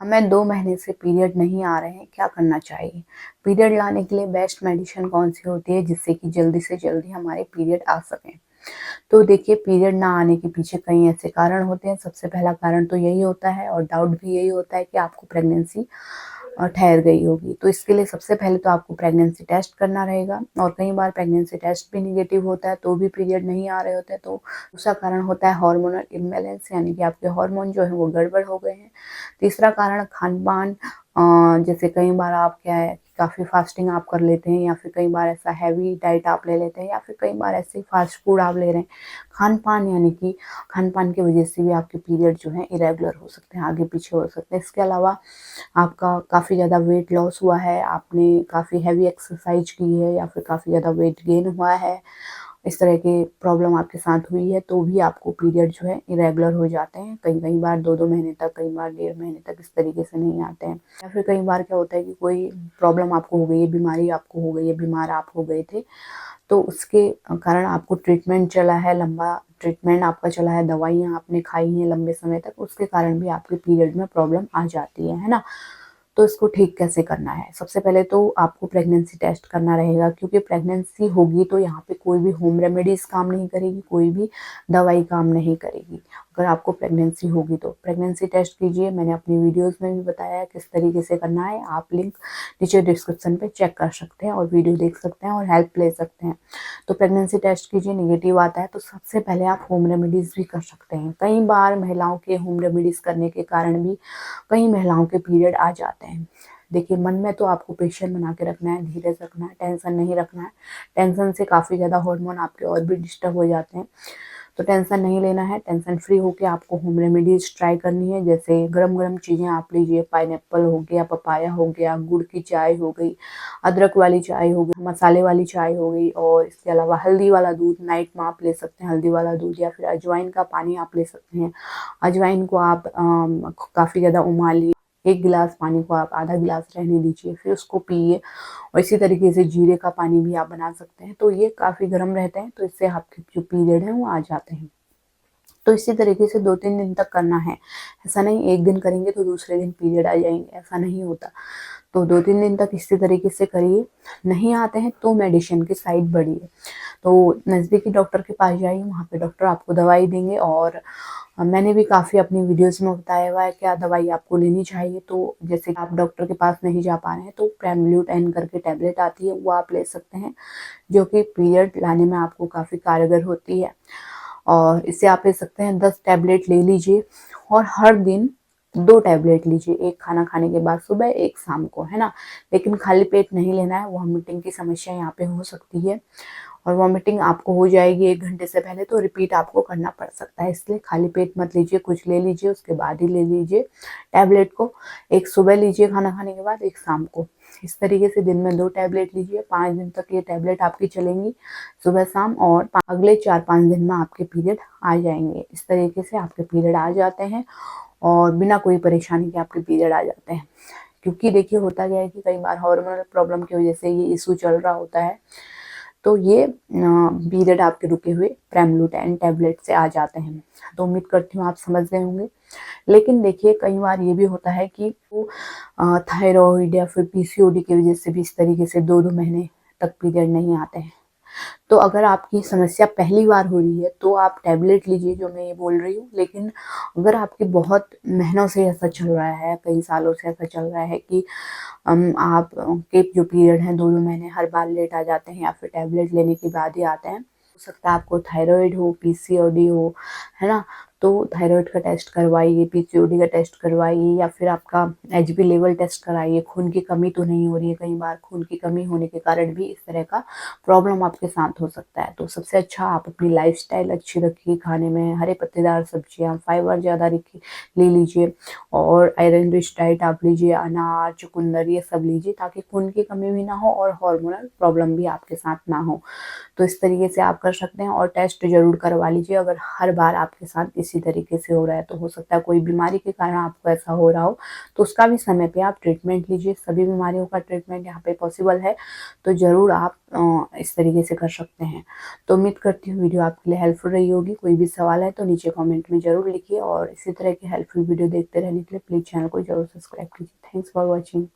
हमें 2 महीने से पीरियड नहीं आ रहे हैं, क्या करना चाहिए? पीरियड लाने के लिए बेस्ट मेडिसिन कौन-सी होती है जिससे कि जल्दी से जल्दी हमारे पीरियड आ सकें? तो देखिए पीरियड ना आने के पीछे कई ऐसे कारण होते हैं। सबसे पहला कारण तो यही होता है और डाउट भी यही होता है कि आपको प्रेगनेंसी ठहर गई होगी। तो इसके लिए सबसे पहले तो आपको प्रेगनेंसी टेस्ट करना रहेगा और कई बार प्रेगनेंसी टेस्ट भी नेगेटिव होता है तो भी पीरियड नहीं आ रहे होते हैं। तो दूसरा कारण होता है हार्मोनल इम्बैलेंस, यानी कि आपके हार्मोन जो है वो गड़बड़ हो गए हैं। तीसरा कारण खान-पान, जैसे कई बार आप क्या है काफ़ी फास्टिंग आप कर लेते हैं या फिर कई बार ऐसा हैवी डाइट आप ले लेते हैं या फिर कई बार ऐसे फास्ट फूड आप ले रहे हैं। खान-पान यानी कि खान-पान की वज़ह से भी आपके पीरियड जो हैं इरेगुलर हो सकते हैं, आगे-पीछे हो सकते हैं। इसके अलावा आपका काफ़ी ज़्यादा वेट लॉस हुआ है, आपने काफ़ी हैवी एक्सरसाइज की है या फिर काफ़ी ज़्यादा वेट गेन हुआ है, इस तरह की प्रॉब्लम आपके साथ हुई है तो भी आपको पीरियड जो है इरेगुलर हो जाते हैं। कई-कई बार 2-2 महीने तक, कई बार डेढ़ महीने तक इस तरीके से नहीं आते हैं। या फिर कई बार क्या होता है कि कोई प्रॉब्लम आपको हो गई है, बीमारी आपको हो गई है, बीमार आप हो गए थे, तो उसके कारण आपको ट्रीटमेंट चला है, लंबा ट्रीटमेंट आपका चला है, दवाइयाँ आपने खाई हैं लंबे समय तक, उसके कारण भी आपके पीरियड में प्रॉब्लम आ जाती है ना? तो इसको ठीक कैसे करना है? सबसे पहले तो आपको प्रेगनेंसी टेस्ट करना रहेगा, क्योंकि प्रेगनेंसी होगी तो यहाँ पे कोई भी होम रेमेडीज़ काम नहीं करेगी, कोई भी दवाई काम नहीं करेगी। अगर आपको प्रेगनेंसी होगी तो प्रेगनेंसी टेस्ट कीजिए। मैंने अपनी वीडियोज़ में भी बताया है किस तरीके से करना है। आप लिंक नीचे डिस्क्रिप्शन पे चेक कर सकते हैं और वीडियो देख सकते हैं और हेल्प ले सकते हैं। तो प्रेगनेंसी टेस्ट कीजिए, नेगेटिव आता है तो सबसे पहले आप होम रेमेडीज़ भी कर सकते हैं। कई बार महिलाओं के होम रेमेडीज़ करने के कारण भी कई महिलाओं के पीरियड आ जाते हैं। देखिए मन में तो आपको पेशेंस बना के रखना है, धीरज रखना है, टेंशन नहीं रखना है। टेंशन से काफ़ी ज़्यादा हार्मोन आपके और भी डिस्टर्ब हो जाते हैं। तो टेंशन नहीं लेना है, टेंशन फ्री होके आपको होम रेमेडीज़ ट्राई करनी है। जैसे गरम-गरम चीज़ें आप लीजिए, पाइनएप्पल हो गया, पपाया हो गया, गुड़ की चाय हो गई, अदरक वाली चाय हो गई, मसाले वाली चाय हो गई और इसके अलावा हल्दी वाला दूध नाइट में आप ले सकते हैं, हल्दी वाला दूध या फिर अजवाइन का पानी आप ले सकते हैं। अजवाइन को आप काफ़ी ज़्यादा उबालिए, 1 गिलास पानी को आप आधा गिलास रहने दीजिए, फिर उसको पिए और इसी तरीके से जीरे का पानी भी आप बना सकते हैं। तो ये काफ़ी गर्म रहते हैं, तो इससे आपके जो पीरियड हैं वो आ जाते हैं। तो इसी तरीके से 2-3 दिन तक करना है। ऐसा नहीं 1 दिन करेंगे तो दूसरे दिन पीरियड आ जाएँगे, ऐसा नहीं होता। तो 2-3 दिन तक इसी तरीके से करिए। नहीं आते हैं तो मेडिसिन की साइड बढ़िए। तो नज़दीकी डॉक्टर के पास जाइए, वहाँ पे डॉक्टर आपको दवाई देंगे और मैंने भी काफ़ी अपनी वीडियोज़ में बताया हुआ है क्या दवाई आपको लेनी चाहिए। तो जैसे कि आप डॉक्टर के पास नहीं जा पा रहे हैं तो प्रेमल्यूट एन करके टैबलेट आती है, वो आप ले सकते हैं, जो कि पीरियड लाने में आपको काफ़ी कारगर होती है। और इसे आप ले सकते हैं, 10 टैबलेट ले लीजिए और हर दिन 2 टैबलेट लीजिए, एक खाना खाने के बाद सुबह, एक शाम को, है ना? लेकिन खाली पेट नहीं लेना है, वॉमिटिंग की समस्या यहाँ पे हो सकती है और वॉमिटिंग आपको हो जाएगी 1 घंटे से पहले, तो रिपीट आपको करना पड़ सकता है। इसलिए खाली पेट मत लीजिए, कुछ ले लीजिए, उसके बाद ही ले लीजिए टैबलेट को। एक सुबह लीजिए खाना खाने के बाद, एक शाम को। इस तरीके से दिन में 2 टैबलेट लीजिए, 5 दिन तक ये टैबलेट आपकी चलेंगी, सुबह-शाम, और अगले 4-5 दिन में आपके पीरियड आ जाएँगे। इस तरीके से आपके पीरियड आ जाते हैं और बिना कोई परेशानी के आपके पीरियड आ जाते हैं। क्योंकि देखिए होता क्या है कि कई बार हार्मोनल प्रॉब्लम की वज़ह से ये इश्यू चल रहा होता है, तो ये पीरियड आपके रुके हुए प्रेमलूटैन टैबलेट से आ जाते हैं। तो उम्मीद करती हूँ आप समझ गए होंगे। लेकिन देखिए कई बार ये भी होता है कि वो थायरॉइड या फिर पीसीओडी की वज़ह से भी इस तरीके से 2-2 महीने तक पीरियड नहीं आते हैं। तो अगर आपकी समस्या पहली बार हो रही है तो आप टैबलेट लीजिए, जो मैं ये बोल रही हूँ। लेकिन अगर आपके बहुत महीनों से ऐसा चल रहा है, कई सालों से ऐसा चल रहा है कि आप के जो पीरियड हैं 2-2 महीने हर बार लेट आ जाते हैं या फिर टैबलेट लेने के बाद ही आते हैं। हो सकता है आपको थायरॉइड हो, पीसीओडी हो, है ना? तो थायरॉइड का टेस्ट करवाइए, पीसीओडी का टेस्ट करवाइए या फिर आपका एचबी लेवल टेस्ट कराइए। खून की कमी तो नहीं हो रही है, कई बार खून की कमी होने के कारण भी इस तरह का प्रॉब्लम आपके साथ हो सकता है। तो सबसे अच्छा आप अपनी लाइफ़स्टाइल अच्छी रखिए, खाने में हरे पत्तेदार सब्जियाँ, फाइबर ज़्यादा रखिए, ले लीजिए और आयरन रिच डाइट आप लीजिए, अनार, चुकंदर ये सब लीजिए ताकि खून की कमी भी ना हो और हार्मोनल प्रॉब्लम भी आपके साथ ना हो। तो इस तरीके से आप कर सकते हैं और टेस्ट ज़रूर करवा लीजिए अगर हर बार आपके साथ किसी तरीके से हो रहा है, तो हो सकता है कोई बीमारी के कारण आपको ऐसा हो रहा हो, तो उसका भी समय पे आप ट्रीटमेंट लीजिए। सभी बीमारियों का ट्रीटमेंट यहाँ पे पॉसिबल है, तो ज़रूर आप इस तरीके से कर सकते हैं। तो उम्मीद करती हूँ वीडियो आपके लिए हेल्पफुल रही होगी। कोई भी सवाल है तो नीचे कमेंट में ज़रूर लिखिए और इसी तरह की हेल्पफुल वीडियो देखते रहने के लिए प्लीज़ चैनल को ज़रूर सब्सक्राइब कीजिए। Thanks for watching.